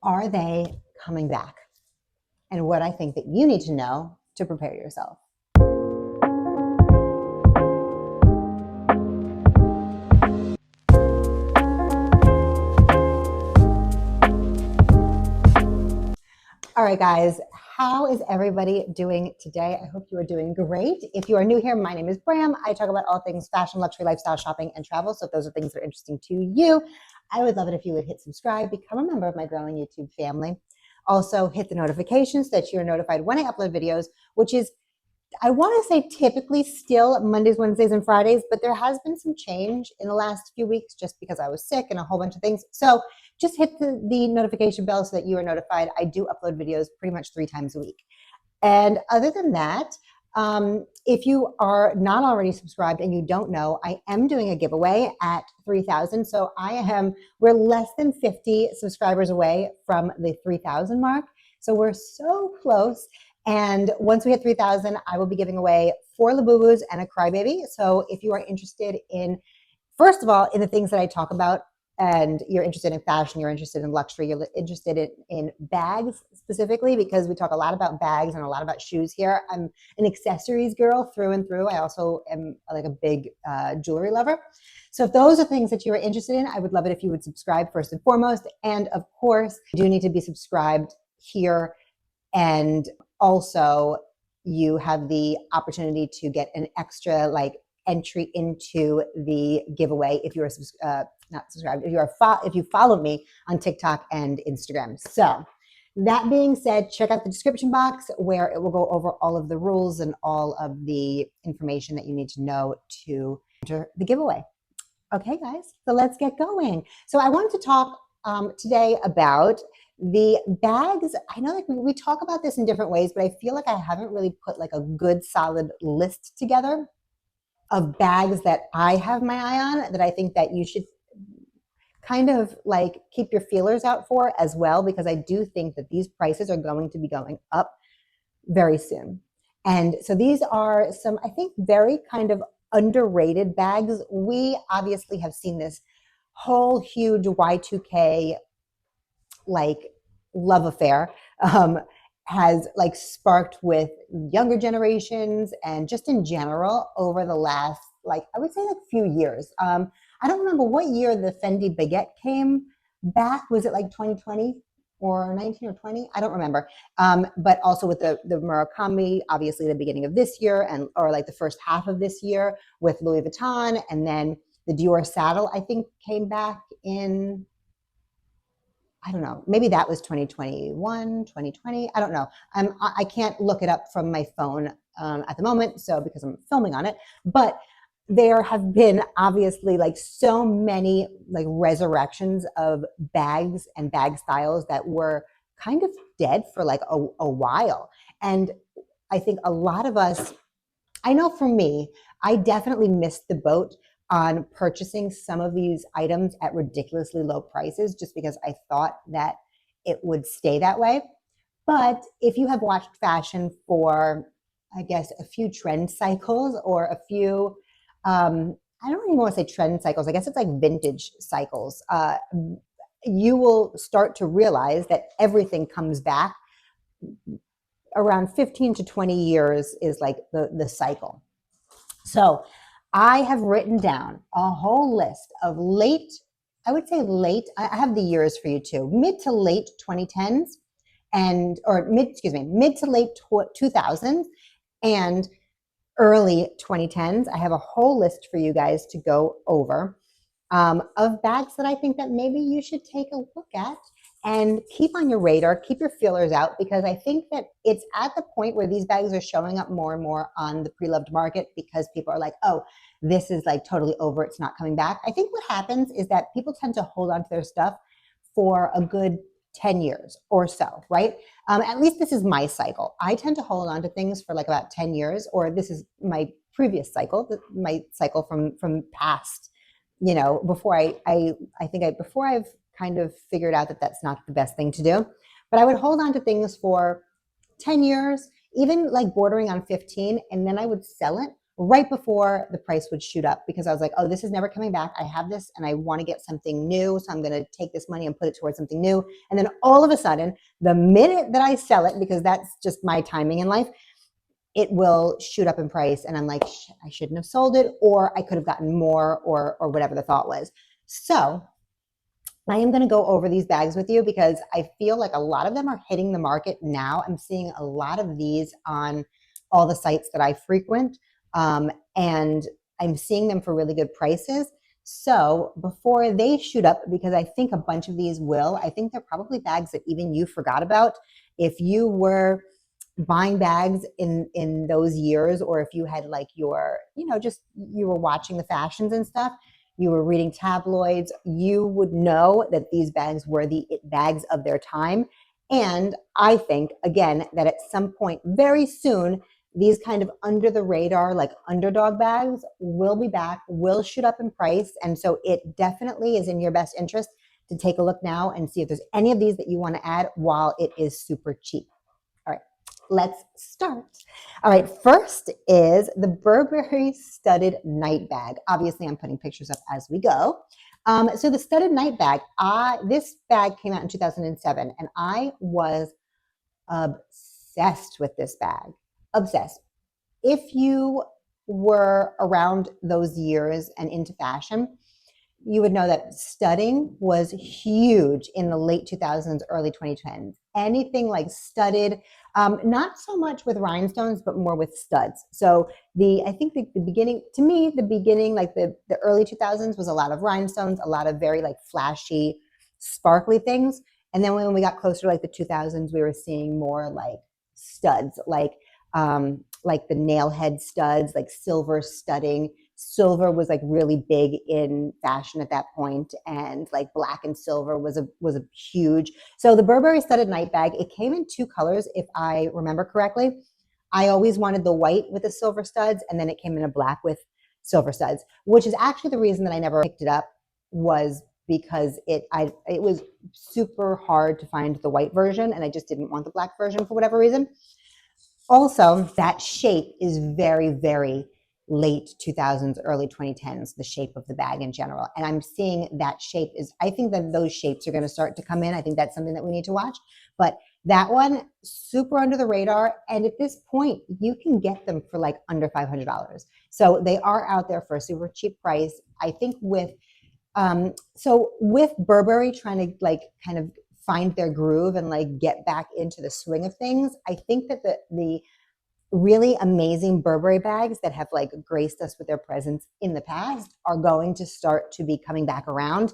are they coming back? And what I think that you need to know to prepare yourself. All right, guys, how is everybody doing today? I hope you are doing great. If you are new here, my name is Bram. I talk about all things fashion, luxury, lifestyle, shopping, and travel. So if those are things that are interesting to you, I would love it if you would hit subscribe, become a member of my growing YouTube family. Also, hit the notifications so that you're notified when I upload videos, which is, I want to say typically still Mondays, Wednesdays, and Fridays, but there has been some change in the last few weeks just because I was sick and a whole bunch of things. So just hit the notification bell so that you are notified. I do upload videos pretty much 3 times a week. And other than that, if you are not already subscribed and you don't know, I am doing a giveaway at 3,000. So we're less than 50 subscribers away from the 3,000 mark. So we're so close. And once we hit 3,000, I will be giving away 4 Labubus and a crybaby. So if you are interested in, first of all, in the things that I talk about, and you're interested in fashion, you're interested in luxury, you're interested in bags specifically, because we talk a lot about bags and a lot about shoes here. I'm an accessories girl through and through. I also am like a big jewelry lover. So if those are things that you are interested in, I would love it if you would subscribe first and foremost. And of course, you do need to be subscribed here. And also you have the opportunity to get an extra entry into the giveaway if you are not subscribed, if you follow me on TikTok and Instagram. So that being said, check out the description box where it will go over all of the rules and all of the information that you need to know to enter the giveaway. Okay, guys, so let's get going. So I wanted to talk today about the bags. I know we talk about this in different ways, but I feel like I haven't really put like a good solid list together of bags that I have my eye on that I think that you should kind of like keep your feelers out for as well, because I do think that these prices are going to be going up very soon. And so these are some, I think, very kind of underrated bags. We obviously have seen this whole huge Y2K like love affair has like sparked with younger generations and just in general over the last, like, I would say like few years. I don't remember what year the Fendi Baguette came back. Was it like 2020 or 19 or 20? I don't remember. But also with the Murakami, obviously the beginning of this year or like the first half of this year with Louis Vuitton, and then the Dior Saddle, I think, came back in, I don't know, maybe that was 2021, 2020. I don't know. I can't look it up from my phone at the moment, so because I'm filming on it. But there have been obviously like so many like resurrections of bags and bag styles that were kind of dead for like a while. And I think a lot of us, I know for me, I definitely missed the boat on purchasing some of these items at ridiculously low prices just because I thought that it would stay that way. But if you have watched fashion for, I guess, a few trend cycles or a few, I don't even want to say trend cycles, I guess it's like vintage cycles, you will start to realize that everything comes back around 15 to 20 years is like the cycle. So I have written down a whole list of late, I would say late, I have the years for you too, mid to late 2010s mid to late 2000s and early 2010s. I have a whole list for you guys to go over of bags that I think that maybe you should take a look at and keep on your radar, keep your feelers out, because I think that it's at the point where these bags are showing up more and more on the pre-loved market because people are like, oh, this is like totally over, it's not coming back. I think what happens is that people tend to hold on to their stuff for a good 10 years or so, right? At least this is my cycle. I tend to hold on to things for like about 10 years, or this is my previous cycle, my cycle from past, you know, before before I've kind of figured out that that's not the best thing to do. But I would hold on to things for 10 years, even like bordering on 15, and then I would sell it right before the price would shoot up, because I was like, oh, this is never coming back. I have this and I want to get something new. So I'm going to take this money and put it towards something new. And then all of a sudden, the minute that I sell it, because that's just my timing in life, it will shoot up in price. And I'm like, I shouldn't have sold it, or I could have gotten more, or whatever the thought was. So I am going to go over these bags with you because I feel like a lot of them are hitting the market now. I'm seeing a lot of these on all the sites that I frequent, and I'm seeing them for really good prices. So before they shoot up, because I think a bunch of these will, I think they're probably bags that even you forgot about. If you were buying bags in those years, or if you had like your, just you were watching the fashions and stuff, you were reading tabloids, you would know that these bags were the bags of their time. And I think, again, that at some point very soon, these kind of under the radar, like underdog bags will be back, will shoot up in price. And so it definitely is in your best interest to take a look now and see if there's any of these that you want to add while it is super cheap. All right, let's start. All right, first is the Burberry Studded Night Bag. Obviously, I'm putting pictures up as we go. So the Studded Night Bag, this bag came out in 2007, and I was obsessed with this bag. Obsessed. If you were around those years and into fashion, you would know that studding was huge in the late 2000s, early 2010s. Anything like studded, not so much with rhinestones, but more with studs. So I think the beginning, to me, the beginning, like the early 2000s was a lot of rhinestones, a lot of very like flashy, sparkly things. And then when we got closer to like the 2000s, we were seeing more like studs, like the nail head studs, like silver studding. Silver was like really big in fashion at that point, and like black and silver was a huge. So the Burberry Studded Night Bag, it came in two colors, if I remember correctly. I always wanted the white with the silver studs, and then it came in a black with silver studs, which is actually the reason that I never picked it up, was because it was super hard to find the white version, and I just didn't want the black version for whatever reason. Also, that shape is very, very late 2000s, early 2010s, the shape of the bag in general. And I'm seeing that shape I think that those shapes are going to start to come in. I think that's something that we need to watch. But that one, super under the radar. And at this point, you can get them for like under $500. So they are out there for a super cheap price. I think with Burberry trying to like kind of find their groove and like get back into the swing of things, I think that the really amazing Burberry bags that have like graced us with their presence in the past are going to start to be coming back around,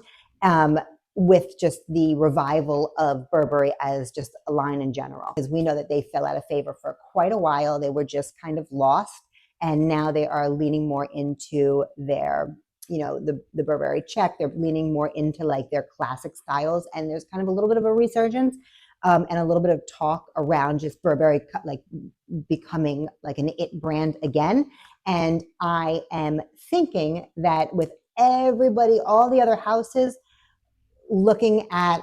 with just the revival of Burberry as just a line in general. Because we know that they fell out of favor for quite a while. They were just kind of lost, and now they are leaning more into their, the Burberry check. They're leaning more into like their classic styles, and there's kind of a little bit of a resurgence. And a little bit of talk around just Burberry like becoming like an it brand again. And I am thinking that with everybody, all the other houses looking at,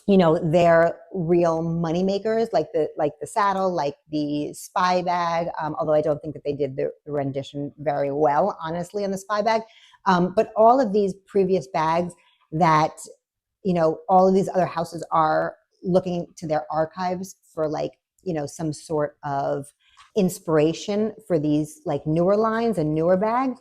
their real money makers, like the saddle, like the spy bag, although I don't think that they did the rendition very well, honestly, on the spy bag. But all of these previous bags that, all of these other houses are looking to their archives for like, some sort of inspiration for these like newer lines and newer bags.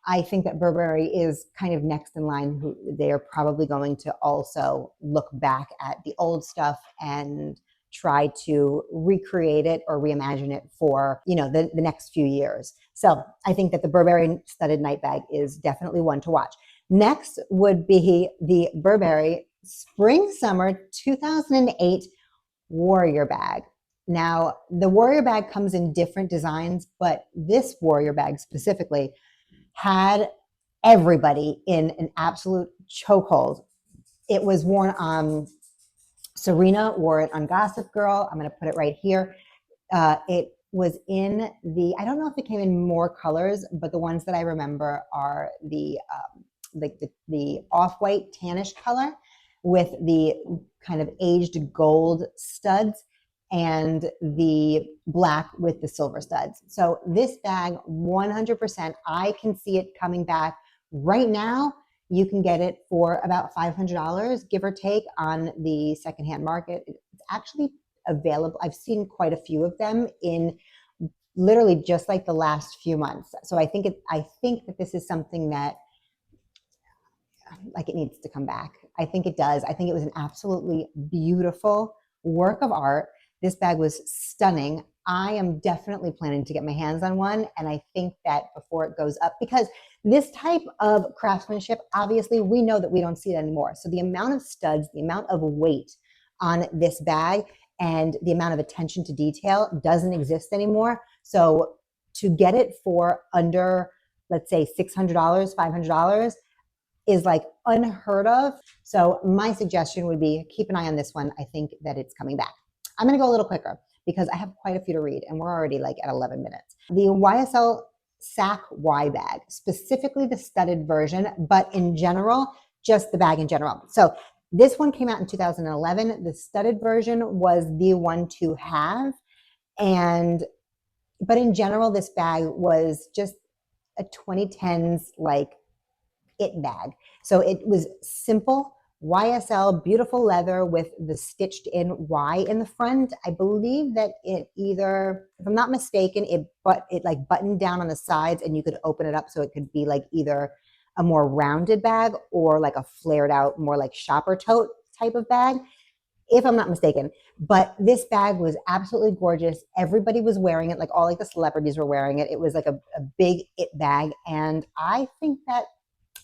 I think that Burberry is kind of next in line. They're probably going to also look back at the old stuff and try to recreate it or reimagine it for, the next few years. So I think that the Burberry Studded Night Bag is definitely one to watch. Next would be the Burberry Spring Summer 2008 Warrior Bag. Now, the Warrior Bag comes in different designs, but this Warrior Bag specifically had everybody in an absolute chokehold. It was worn on, Serena wore it on Gossip Girl. I'm going to put it right here. It was in I don't know if it came in more colors, but the ones that I remember are the off-white tannish color with the kind of aged gold studs. and the black with the silver studs. So this bag, 100%, I can see it coming back right now. You can get it for about $500, give or take, on the secondhand market. It's actually available. I've seen quite a few of them in literally just like the last few months. So I think that this is something that like it needs to come back. I think it does. I think it was an absolutely beautiful work of art. This bag was stunning. I am definitely planning to get my hands on one. And I think that before it goes up, because this type of craftsmanship, obviously we know that we don't see it anymore. So the amount of studs, the amount of weight on this bag and the amount of attention to detail doesn't exist anymore. So to get it for under, let's say $600, $500, is like unheard of. So my suggestion would be keep an eye on this one. I think that it's coming back. I'm going to go a little quicker because I have quite a few to read and we're already like at 11 minutes. The YSL Sac Y bag, specifically the studded version, but in general, just the bag in general. So this one came out in 2011. The studded version was the one to have. But in general, this bag was just a 2010s like it bag. So it was simple, YSL, beautiful leather with the stitched in Y in the front. I believe that it either, if I'm not mistaken, it like buttoned down on the sides and you could open it up so it could be like either a more rounded bag or like a flared out, more like shopper tote type of bag, if I'm not mistaken. But this bag was absolutely gorgeous. Everybody was wearing it, like all like the celebrities were wearing it. It was like a big it bag. And I think that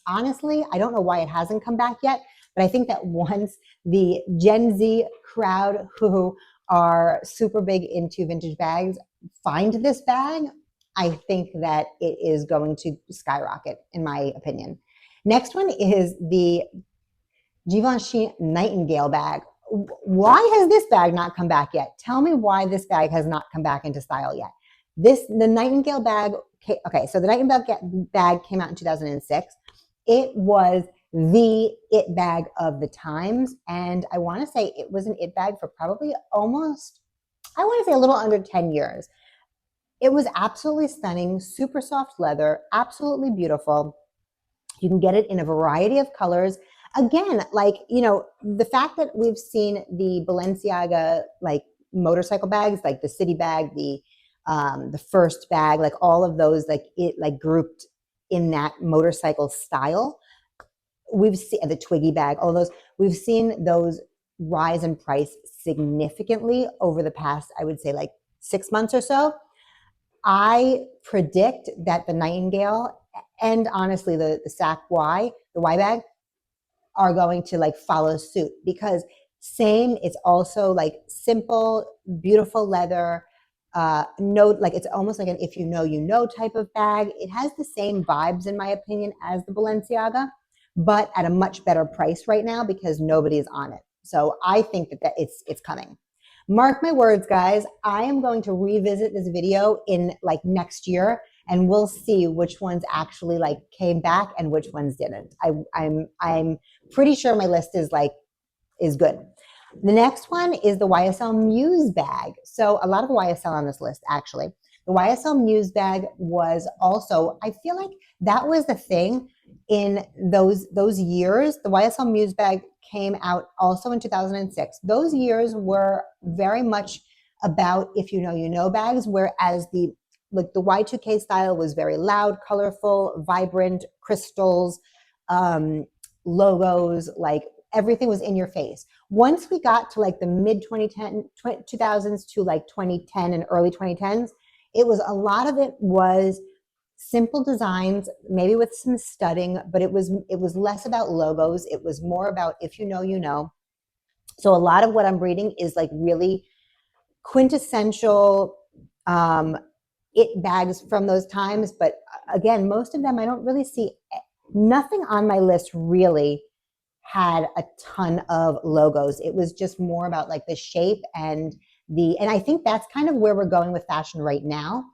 honestly, I don't know why it hasn't come back yet, but I think that once the Gen Z crowd who are super big into vintage bags find this bag, I think that it is going to skyrocket, in my opinion. Next one is the Givenchy Nightingale bag. Why has this bag not come back yet? Tell me why this bag has not come back into style yet. The Nightingale bag, okay, so the Nightingale bag came out in 2006. It was the it bag of the times. And I want to say it was an it bag for probably almost, I want to say a little under 10 years. It was absolutely stunning, super soft leather, absolutely beautiful. You can get it in a variety of colors. Again, like, you know, the fact that we've seen the Balenciaga, like motorcycle bags, like the city bag, the first bag, like all of those, like it like grouped in that motorcycle style. We've seen the Twiggy bag, all those, we've seen those rise in price significantly over the past, I would say like 6 months or so. I predict that the Nightingale and honestly the Sac Y, the Y bag, are going to like follow suit because same, it's also like simple, beautiful leather, no, like it's almost like an if you know, you know type of bag. It has the same vibes, in my opinion, as the Balenciaga, but at a much better price right now because nobody's on it. So I think that it's coming. Mark my words, guys. I am going to revisit this video in like next year and we'll see which ones actually like came back and which ones didn't. I'm pretty sure my list is good. The next one is the YSL Muse bag. So a lot of YSL on this list, actually. The YSL Muse bag was also, I feel like that was the thing in those years. The YSL Muse bag came out also in 2006. Those years were very much about if you know, you know bags, whereas the Y2K style was very loud, colorful, vibrant, crystals, logos, like everything was in your face. Once we got to like the mid 2000s to like 2010 and early 2010s, it was a lot of it was simple designs, maybe with some studding, but it was less about logos. It was more about if you know, you know. So a lot of what I'm reading is like really quintessential it bags from those times. But again, most of them, I don't really see, nothing on my list really had a ton of logos. It was just more about like the shape and I think that's kind of where we're going with fashion right now,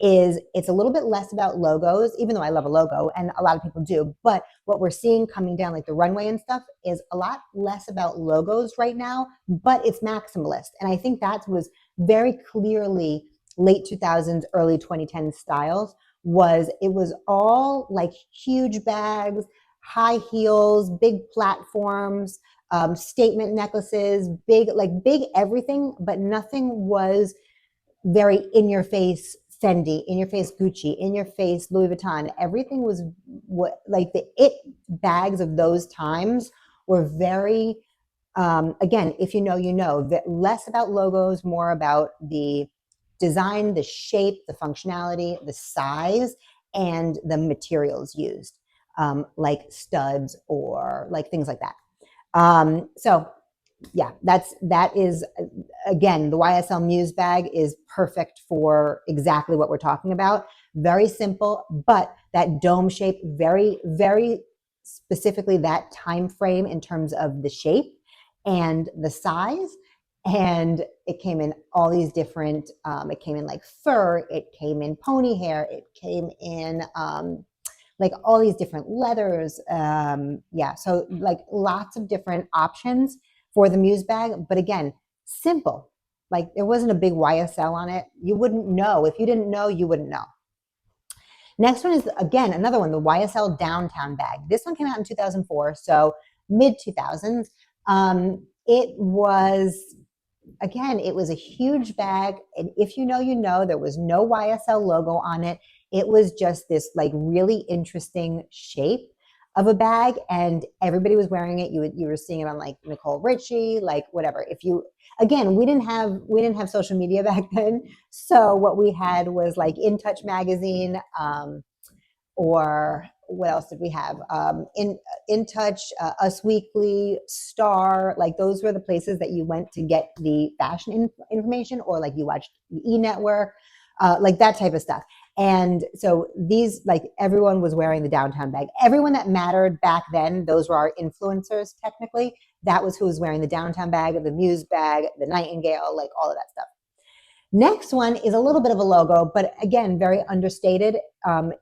is it's a little bit less about logos, even though I love a logo and a lot of people do. But what we're seeing coming down like the runway and stuff is a lot less about logos right now, but it's maximalist. And I think that was very clearly late 2000s, early 2010s styles. It was all like huge bags, high heels, big platforms, statement necklaces, big everything, but nothing was very in your face Fendi, in your face Gucci, in your face Louis Vuitton. Everything was what like the it bags of those times were very, again, if you know, you know, that less about logos, more about the design, the shape, the functionality, the size, and the materials used, like studs or like things like that. So yeah, that is, again, the YSL Muse bag is perfect for exactly what we're talking about. Very simple, but that dome shape, very, very specifically that time frame in terms of the shape and the size. And it came in all these different, it came in like fur, it came in pony hair, it came in like all these different leathers. Yeah, so like lots of different options for the Muse bag, but again, simple. Like there wasn't a big YSL on it. You wouldn't know. If you didn't know, you wouldn't know. Next one is, again, another one, the YSL Downtown bag. This one came out in 2004, so mid 2000s. It was, again, it was a huge bag. And if you know, you know, there was no YSL logo on it. It was just this like really interesting shape of a bag, and everybody was wearing it. You were seeing it on like Nicole Richie, like whatever. If you, again, we didn't have social media back then, so what we had was like In Touch magazine, or what else did we have? In Touch, Us Weekly, Star. Like those were the places that you went to get the fashion information, or like you watched the E Network, like that type of stuff. And so these, like everyone was wearing the Downtown bag. Everyone that mattered back then, those were our influencers technically. That was who was wearing the Downtown bag, the Muse bag, the Nightingale, like all of that stuff. Next one is a little bit of a logo, but again, very understated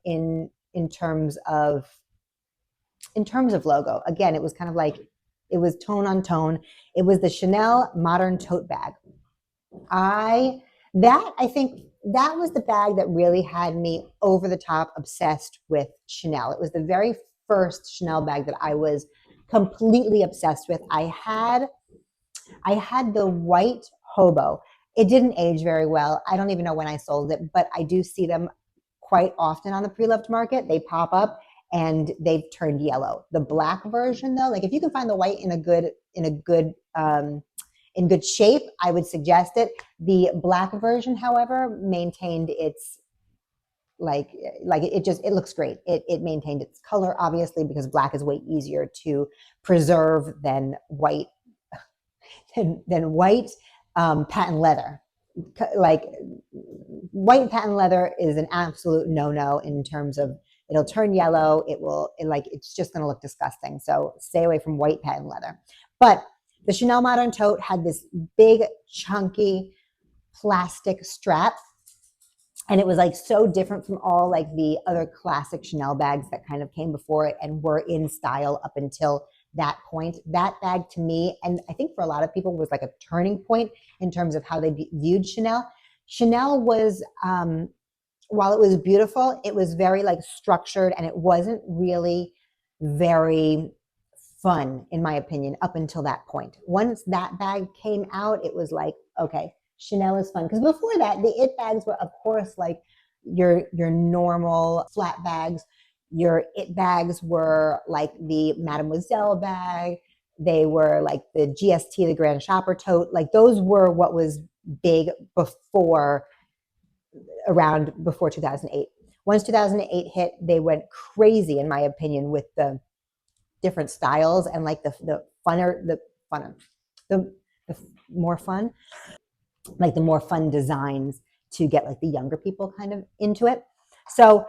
in terms of logo. Again, it was kind of like, it was tone on tone. It was the Chanel Modern Tote Bag. I think that was the bag that really had me over the top obsessed with Chanel. It was the very first Chanel bag that I was completely obsessed with. I had the white hobo. It didn't age very well. I don't even know when I sold it, but I do see them quite often on the pre-loved market. They pop up and they've turned yellow. The black version though, like if you can find the white in good shape, I would suggest it. The black version, however, maintained its it looks great. It maintained its color, obviously, because black is way easier to preserve than white patent leather. Like white patent leather is an absolute no-no in terms of it'll turn yellow. It's just going to look disgusting. So stay away from white patent leather. But the Chanel Modern Tote had this big, chunky plastic strap. And it was like so different from all like the other classic Chanel bags that kind of came before it and were in style up until that point. That bag to me, and I think for a lot of people, was like a turning point in terms of how they viewed Chanel. Chanel was, while it was beautiful, it was very like structured, and it wasn't really very fun, in my opinion, up until that point. Once that bag came out, it was like, okay, Chanel is fun. Because before that, the it bags were, of course, like your normal flat bags. Your it bags were like the Mademoiselle bag. They were like the GST, the Grand Shopper tote. Like those were what was big before 2008. Once 2008 hit, they went crazy, in my opinion, with the different styles and like the more fun, like the more fun designs to get like the younger people kind of into it. So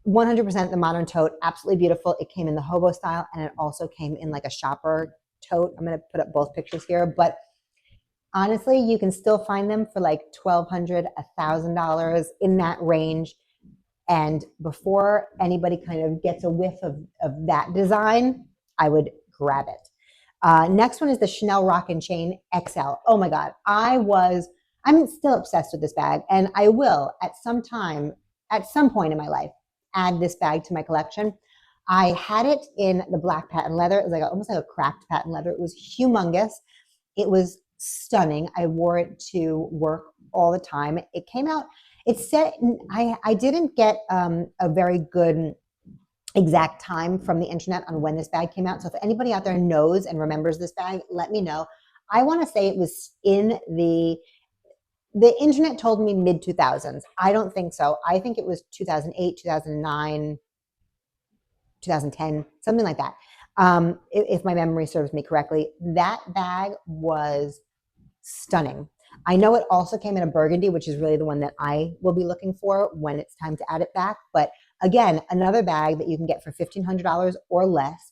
100% the Modern Tote, absolutely beautiful. It came in the hobo style, and it also came in like a shopper tote. I'm going to put up both pictures here, but Honestly, you can still find them for like $1,200, $1,000 in that range. And before anybody kind of gets a whiff of that design, I would grab it. Next one is the Chanel Rock and Chain XL. Oh my God. I'm still obsessed with this bag, and I will at some point in my life, add this bag to my collection. I had it in the black patent leather. It was like almost like a cracked patent leather. It was humongous. It was stunning. I wore it to work all the time. It came out, it said, I didn't get a very good exact time from the internet on when this bag came out. So if anybody out there knows and remembers this bag, let me know. I want to say it was in the internet told me mid 2000s. I don't think so. I think it was 2008, 2009, 2010, something like that. If my memory serves me correctly, that bag was stunning. I know it also came in a burgundy, which is really the one that I will be looking for when it's time to add it back. But again, another bag that you can get for $1,500 or less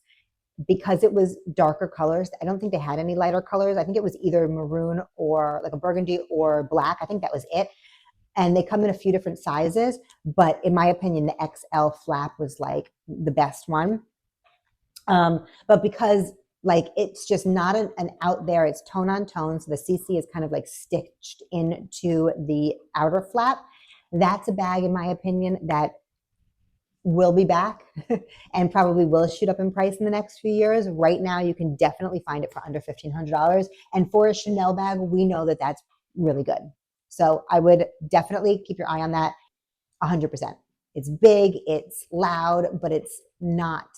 because it was darker colors. I don't think they had any lighter colors. I think it was either maroon or like a burgundy or black. I think that was it. And they come in a few different sizes. But in my opinion, the XL flap was like the best one. But because like it's just not an out there, it's tone on tone. So the CC is kind of like stitched into the outer flap. That's a bag, in my opinion, that will be back and probably will shoot up in price in the next few years. Right now, you can definitely find it for under $1,500. And for a Chanel bag, we know that that's really good. So I would definitely keep your eye on that 100%. It's big, it's loud, but it's not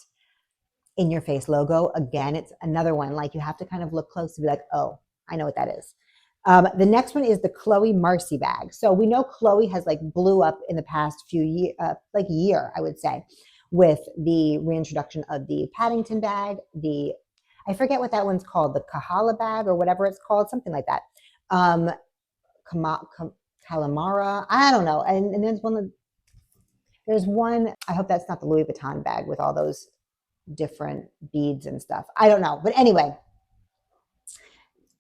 in your face logo. Again, it's another one. Like you have to kind of look close to be like, oh, I know what that is. The next one is the Chloe Marcy bag. So we know Chloe has like blew up in the past few years, like year, I would say, with the reintroduction of the Paddington bag. I forget what that one's called, the Kahala bag or whatever it's called, something like that. Calamara, I don't know. And there's one, I hope that's not the Louis Vuitton bag with all those different beads and stuff. I don't know. But anyway,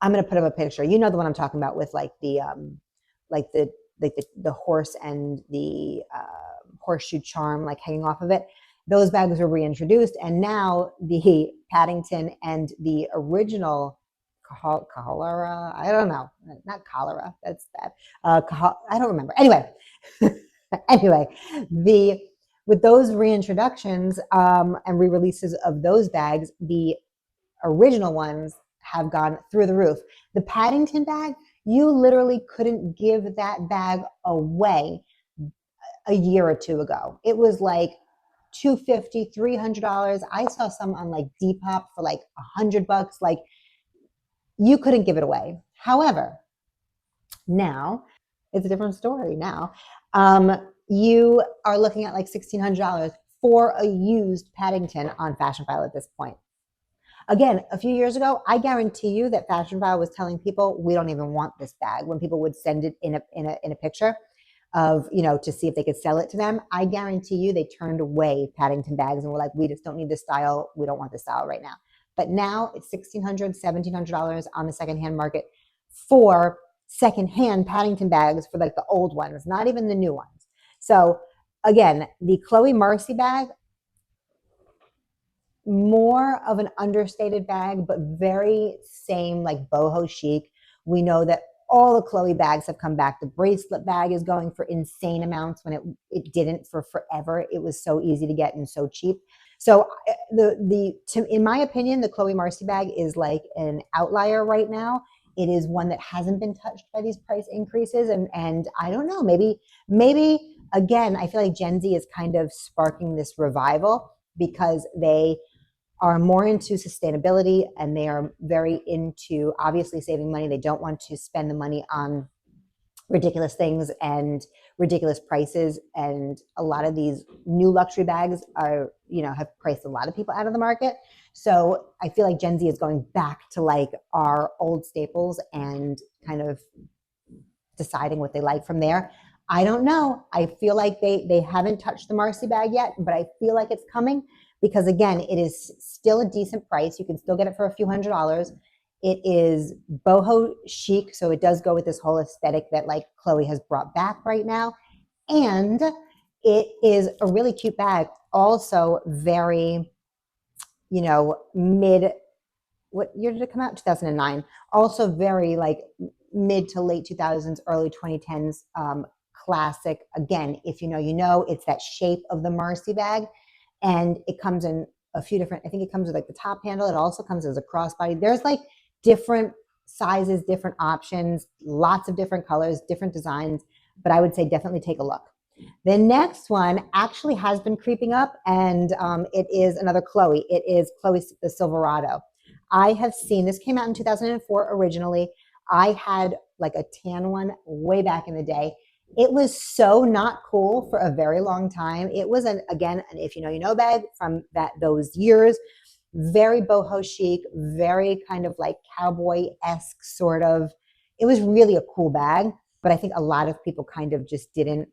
I'm going to put up a picture. You know the one I'm talking about with like the horse and the horseshoe charm like hanging off of it. Those bags were reintroduced, and now the Paddington and the original cholera, I don't know, not cholera, that's bad. I don't remember. Anyway, with those reintroductions and re-releases of those bags, the original ones have gone through the roof. The Paddington bag, you literally couldn't give that bag away a year or two ago. It was like $250, $300. I saw some on like Depop for like $100. Like you couldn't give it away. However, now it's a different story. Now you are looking at like $1,600 for a used Paddington on Fashion File at this point. Again, a few years ago, I guarantee you that Fashion File was telling people we don't even want this bag when people would send it in a picture of, you know, to see if they could sell it to them. I guarantee you they turned away Paddington bags and were like, we just don't need this style. We don't want this style right now. But now it's $1,600, $1,700 on the secondhand market for secondhand Paddington bags for like the old ones, not even the new ones. So again, the Chloe Marcy bag, more of an understated bag, but very same like boho chic. We know that all the Chloe bags have come back. The bracelet bag is going for insane amounts when it didn't for forever. It was so easy to get and so cheap. So in my opinion, the Chloe Marcy bag is like an outlier right now. It is one that hasn't been touched by these price increases. And I don't know, maybe again, I feel like Gen Z is kind of sparking this revival because they are more into sustainability and they are very into obviously saving money. They don't want to spend the money on ridiculous things and ridiculous prices. And a lot of these new luxury bags are, you know, have priced a lot of people out of the market. So I feel like Gen Z is going back to like our old staples and kind of deciding what they like from there. I don't know. I feel like they haven't touched the Marcy bag yet, but I feel like it's coming because again, it is still a decent price. You can still get it for a few $100s. It is boho chic, so it does go with this whole aesthetic that like Chloe has brought back right now. And it is a really cute bag, also very, you know, what year did it come out? 2009. Also very like mid to late 2000s, early 2010s classic. Again, if you know, you know, it's that shape of the Marcy bag. And it comes in a few different, I think it comes with like the top handle. It also comes as a crossbody. There's like different sizes, different options, lots of different colors, different designs, but I would say definitely take a look. The next one actually has been creeping up, and it is another Chloe. It is Chloe's the Silverado. I have seen, this came out in 2004 originally. I had like a tan one way back in the day. It was so not cool for a very long time. It was, again, an if you know, you know bag from those years. Very boho chic, very kind of like cowboy-esque sort of. It was really a cool bag, but I think a lot of people kind of just didn't,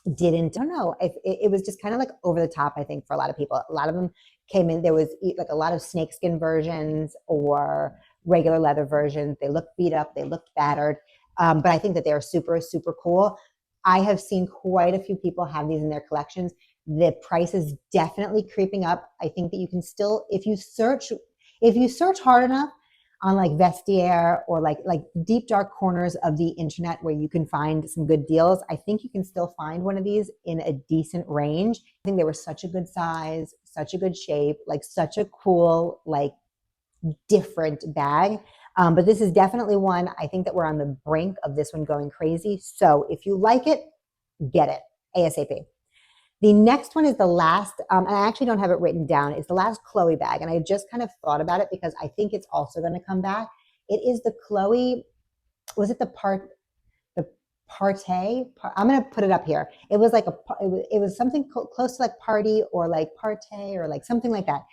I don't know, it was just kind of like over the top, I think, for a lot of people. A lot of them came in, there was like a lot of snakeskin versions or regular leather versions. They looked beat up, they looked battered, but I think that they're super, super cool. I have seen quite a few people have these in their collections. The price is definitely creeping up. I think that you can still, if you search hard enough on like Vestiaire or like deep dark corners of the internet where you can find some good deals, I think you can still find one of these in a decent range. I think they were such a good size, such a good shape, like such a cool, like different bag. But this is definitely one, I think that we're on the brink of this one going crazy. So if you like it, get it ASAP. The next one is the last, and I actually don't have it written down. It's the last Chloe bag, and I just kind of thought about it because I think it's also going to come back. It is the Chloe, was it the Partey? I'm going to put it up here. It was like it was something close to like party or like Partey or like something like that.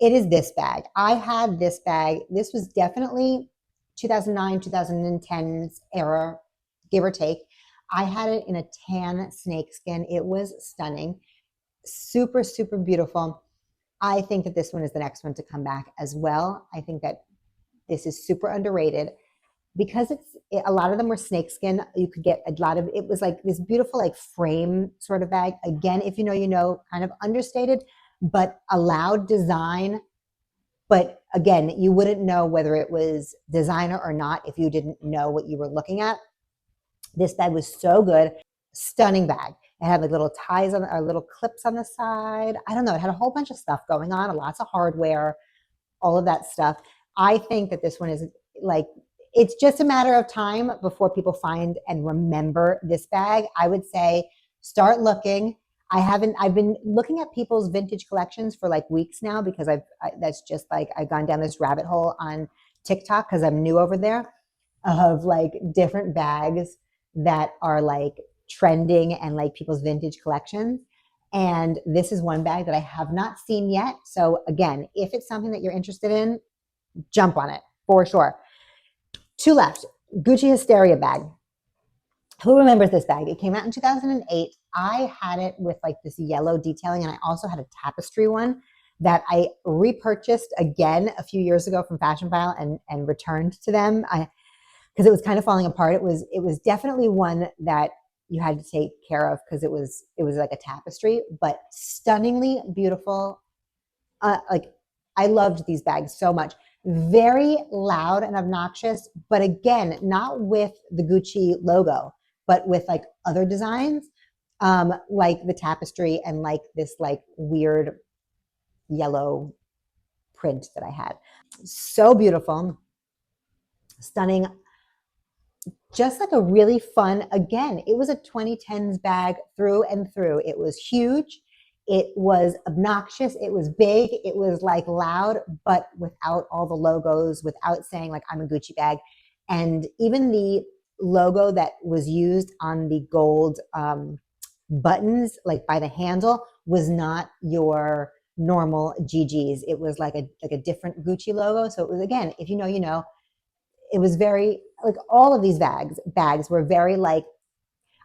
It is this bag. I had this bag. This was definitely 2009, 2010s era, give or take. I had it in a tan snakeskin. It was stunning. Super, super beautiful. I think that this one is the next one to come back as well. I think that this is super underrated because a lot of them were snakeskin. You could get a lot of, it was like this beautiful like frame sort of bag. Again, if you know, you know, kind of understated, but a loud design. But again, you wouldn't know whether it was designer or not if you didn't know what you were looking at. This bag was so good. Stunning bag. It had like little ties or little clips on the side. I don't know. It had a whole bunch of stuff going on, lots of hardware, all of that stuff. I think that this one is like, it's just a matter of time before people find and remember this bag. I would say start looking. I've been looking at people's vintage collections for like weeks now because that's just like, I've gone down this rabbit hole on TikTok because I'm new over there of like different bags that are like trending and like people's vintage collections. And this is one bag that I have not seen yet. So again, if it's something that you're interested in, jump on it for sure. Two left. Gucci Hysteria bag. Who remembers this bag? It came out in 2008. I had it with like this yellow detailing, and I also had a tapestry one that I repurchased again a few years ago from Fashion File and returned to them because it was kind of falling apart. It was definitely one that you had to take care of because it was like a tapestry, but stunningly beautiful. Like I loved these bags so much. Very loud and obnoxious, but again, not with the Gucci logo, but with like other designs, like the tapestry and like this like weird yellow print that I had. So beautiful, stunning. Just like a really fun, again, it was a 2010s bag through and through. It was huge. It was obnoxious. It was big. It was like loud, but without all the logos, without saying like, I'm a Gucci bag. And even the logo that was used on the gold buttons, like by the handle, was not your normal GGs. It was like a different Gucci logo. So it was, again, if you know, you know, it was very, like all of these bags were very like,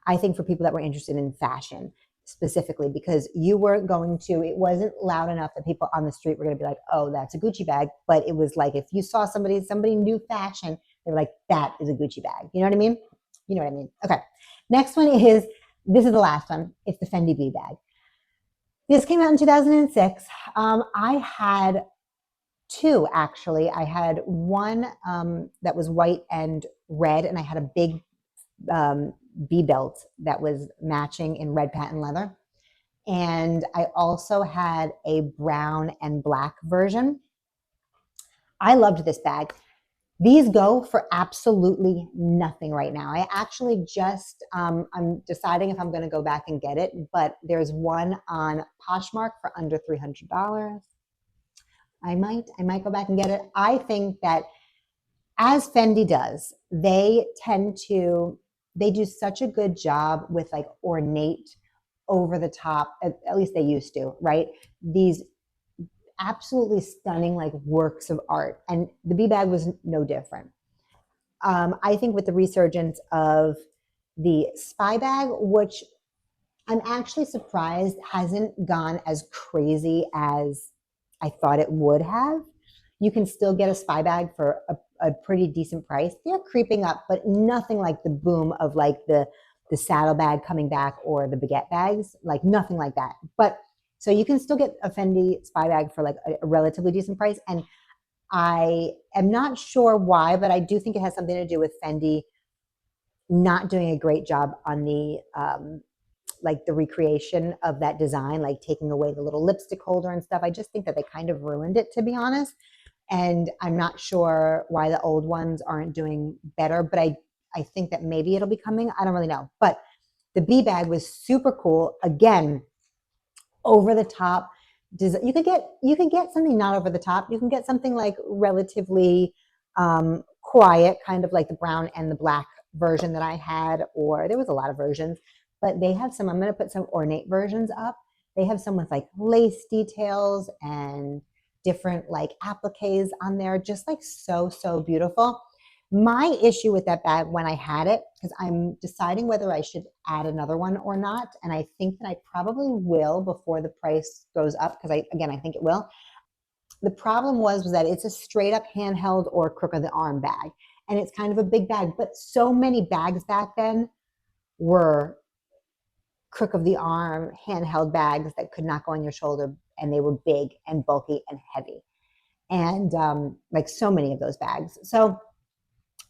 I think for people that were interested in fashion, specifically because you were going to, it wasn't loud enough that people on the street were going to be like, oh, that's a Gucci bag. But it was like, if you saw somebody new fashion, they were like, that is a Gucci bag. You know what I mean? You know what I mean? Okay. Next one is, this is the last one. It's the Fendi B bag. This came out in 2006. I had two, actually. I had one that was white and red, and I had a big B belt that was matching in red patent leather. And I also had a brown and black version. I loved this bag. These go for absolutely nothing right now. I actually just, I'm deciding if I'm going to go back and get it, but there's one on Poshmark for under $300. I might go back and get it. I think that as Fendi does, they do such a good job with like ornate, over the top, at least they used to, right? These absolutely stunning like works of art. And the B bag was no different. I think with the resurgence of the spy bag, which I'm actually surprised hasn't gone as crazy as I thought it would have. You can still get a spy bag for a pretty decent price. They're creeping up, but nothing like the boom of like the saddle bag coming back or the baguette bags, like nothing like that. But so you can still get a Fendi spy bag for like a relatively decent price. And I am not sure why, but I do think it has something to do with Fendi not doing a great job on the like the recreation of that design, like taking away the little lipstick holder and stuff. I just think that they kind of ruined it, to be honest. And I'm not sure why the old ones aren't doing better, but I think that maybe it'll be coming. I don't really know. But the B bag was super cool. Again, over the top. You could get something not over the top. You can get something like relatively quiet, kind of like the brown and the black version that I had, or there was a lot of versions, but they have some, I'm going to put some ornate versions up. They have some with like lace details and different like appliques on there, just like so beautiful. My issue with that bag when I had it, because I'm deciding whether I should add another one or not, and I think that I probably will before the price goes up, because I think it will. The problem was that it's a straight up handheld or crook of the arm bag, and it's kind of a big bag, but so many bags back then were crook of the arm handheld bags that could not go on your shoulder, and they were big and bulky and heavy, and like so many of those bags. So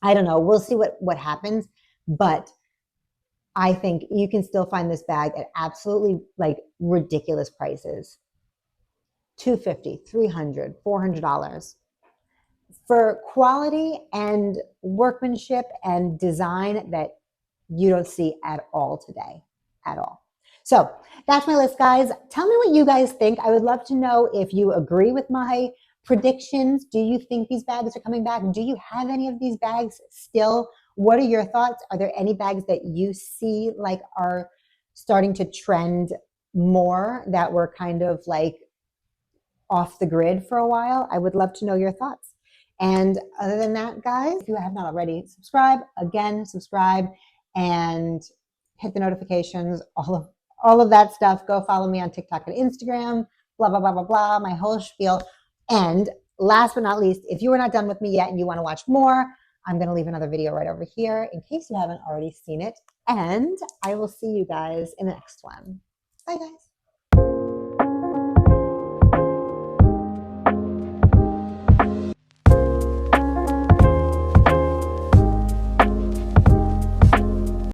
I don't know. We'll see what happens, but I think you can still find this bag at absolutely like ridiculous prices. $250, $300, $400 for quality and workmanship and design that you don't see at all today, at all. So that's my list, guys. Tell me what you guys think. I would love to know if you agree with my predictions. Do you think these bags are coming back? Do you have any of these bags still? What are your thoughts? Are there any bags that you see like are starting to trend more that were kind of like off the grid for a while? I would love to know your thoughts. And other than that, guys, if you have not already, subscribe, again, subscribe and hit the notifications, all of that stuff. Go follow me on TikTok and Instagram, blah, blah, blah, blah, blah, my whole spiel. And last but not least, if you are not done with me yet and you want to watch more, I'm going to leave another video right over here in case you haven't already seen it. And I will see you guys in the next one. Bye, guys.